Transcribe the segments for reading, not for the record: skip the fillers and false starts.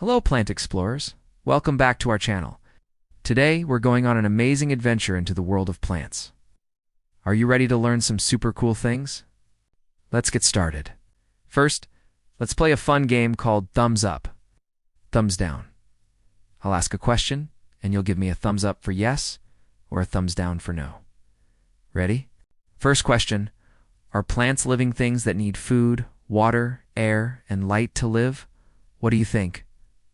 Hello, plant explorers. Welcome back to our channel. Today, we're going on an amazing adventure into the world of plants. Are you ready to learn some super cool things? Let's get started. First, let's play a fun game called Thumbs Up, Thumbs Down. I'll ask a question, and you'll give me a thumbs up for yes or a thumbs down for no. Ready? First question, are plants living things that need food, water, air, and light to live? What do you think?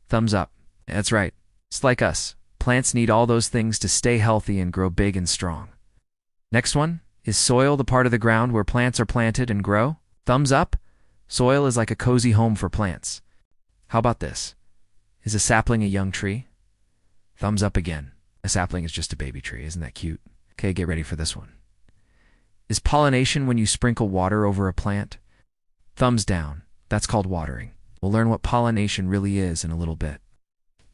Thumbs up. That's right. Just like us, plants need all those things to stay healthy and grow big and strong. Next one, is soil the part of the ground where plants are planted and grow? Thumbs up. Soil is like a cozy home for plants. How about this? Is a sapling a young tree? Thumbs up again. A sapling is just a baby tree. Isn't that cute? Okay, get ready for this one. Is pollination when you sprinkle water over a plant? Thumbs down. That's called watering. We'll learn what pollination really is in a little bit.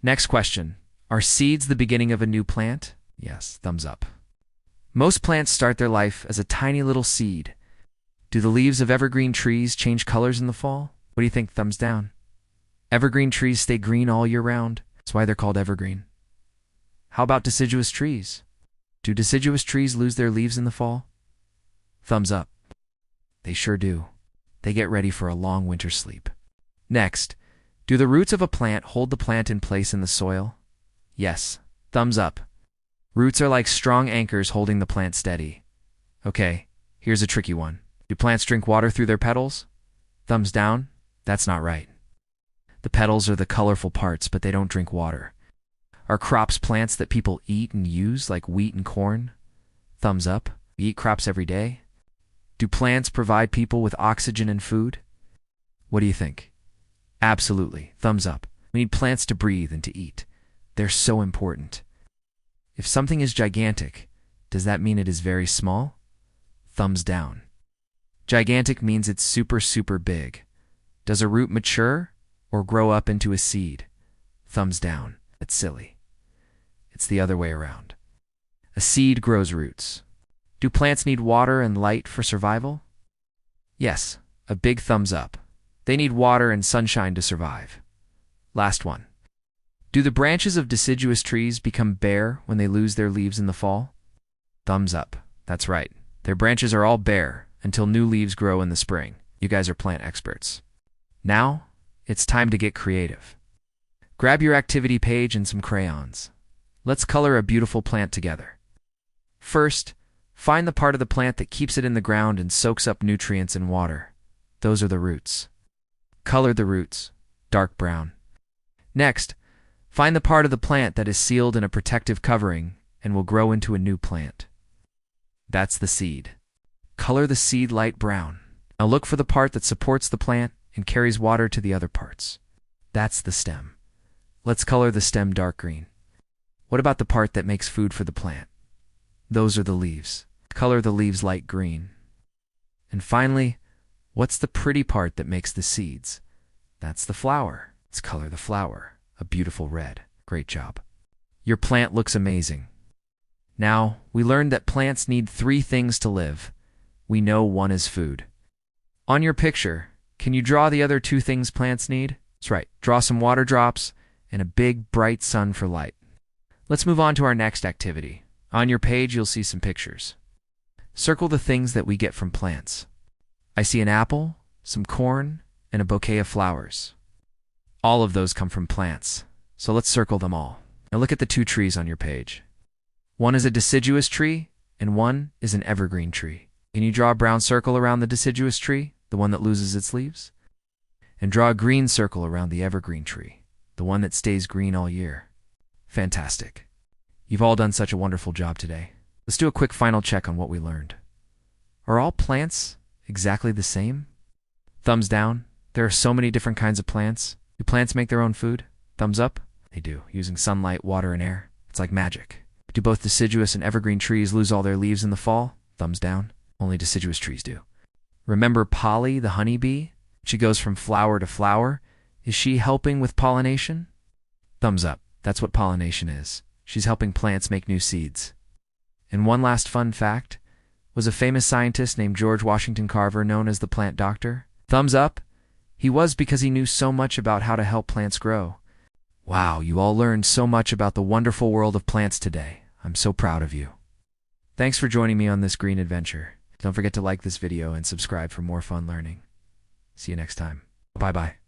Next question. Are seeds the beginning of a new plant? Yes, thumbs up. Most plants start their life as a tiny little seed. Do the leaves of evergreen trees change colors in the fall? What do you think? Thumbs down. Evergreen trees stay green all year round. That's why they're called evergreen. How about deciduous trees? Do deciduous trees lose their leaves in the fall? Thumbs up. They sure do. They get ready for a long winter sleep. Next, do the roots of a plant hold the plant in place in the soil? Yes, thumbs up. Roots are like strong anchors holding the plant steady. Okay, here's a tricky one. Do plants drink water through their petals? Thumbs down. That's not right. The petals are the colorful parts, but they don't drink water. Are crops plants that people eat and use, like wheat and corn? Thumbs up. We eat crops every day. Do plants provide people with oxygen and food? What do you think? Absolutely. Thumbs up. We need plants to breathe and to eat. They're so important. If something is gigantic, does that mean it is very small? Thumbs down. Gigantic means it's super, super big. Does a root mature or grow up into a seed? Thumbs down. That's silly. It's the other way around. A seed grows roots. Do plants need water and light for survival? Yes, a big thumbs up. They need water and sunshine to survive. Last one. Do the branches of deciduous trees become bare when they lose their leaves in the fall? Thumbs up. That's right. Their branches are all bare until new leaves grow in the spring. You guys are plant experts. Now, it's time to get creative. Grab your activity page and some crayons. Let's color a beautiful plant together. First, find the part of the plant that keeps it in the ground and soaks up nutrients and water. Those are the roots. Color the roots, dark brown. Next, find the part of the plant that is sealed in a protective covering and will grow into a new plant. That's the seed. Color the seed light brown. Now look for the part that supports the plant and carries water to the other parts. That's the stem. Let's color the stem dark green. What about the part that makes food for the plant? Those are the leaves. Color the leaves light green. And finally, what's the pretty part that makes the seeds? That's the flower. Let's color the flower a beautiful red. Great job. Your plant looks amazing. Now, we learned that plants need 3 things to live. We know one is food. On your picture, can you draw the other 2 things plants need? That's right. Draw some water drops and a big, bright sun for light. Let's move on to our next activity. On your page, you'll see some pictures. Circle the things that we get from plants. I see an apple, some corn, and a bouquet of flowers. All of those come from plants, so let's circle them all. Now look at the 2 trees on your page. One is a deciduous tree, and one is an evergreen tree. Can you draw a brown circle around the deciduous tree, the one that loses its leaves? And draw a green circle around the evergreen tree, the one that stays green all year. Fantastic. You've all done such a wonderful job today. Let's do a quick final check on what we learned. Are all plants exactly the same? Thumbs down. There are so many different kinds of plants. Do plants make their own food? Thumbs up. They do, using sunlight, water, and air. It's like magic. Do both deciduous and evergreen trees lose all their leaves in the fall? Thumbs down. Only deciduous trees do. Remember Polly, the honeybee? She goes from flower to flower. Is she helping with pollination? Thumbs up. That's what pollination is. She's helping plants make new seeds. And one last fun fact, was a famous scientist named George Washington Carver known as the plant doctor? Thumbs up. He was because he knew so much about how to help plants grow. Wow, you all learned so much about the wonderful world of plants today. I'm so proud of you. Thanks for joining me on this green adventure. Don't forget to like this video and subscribe for more fun learning. See you next time. Bye-bye.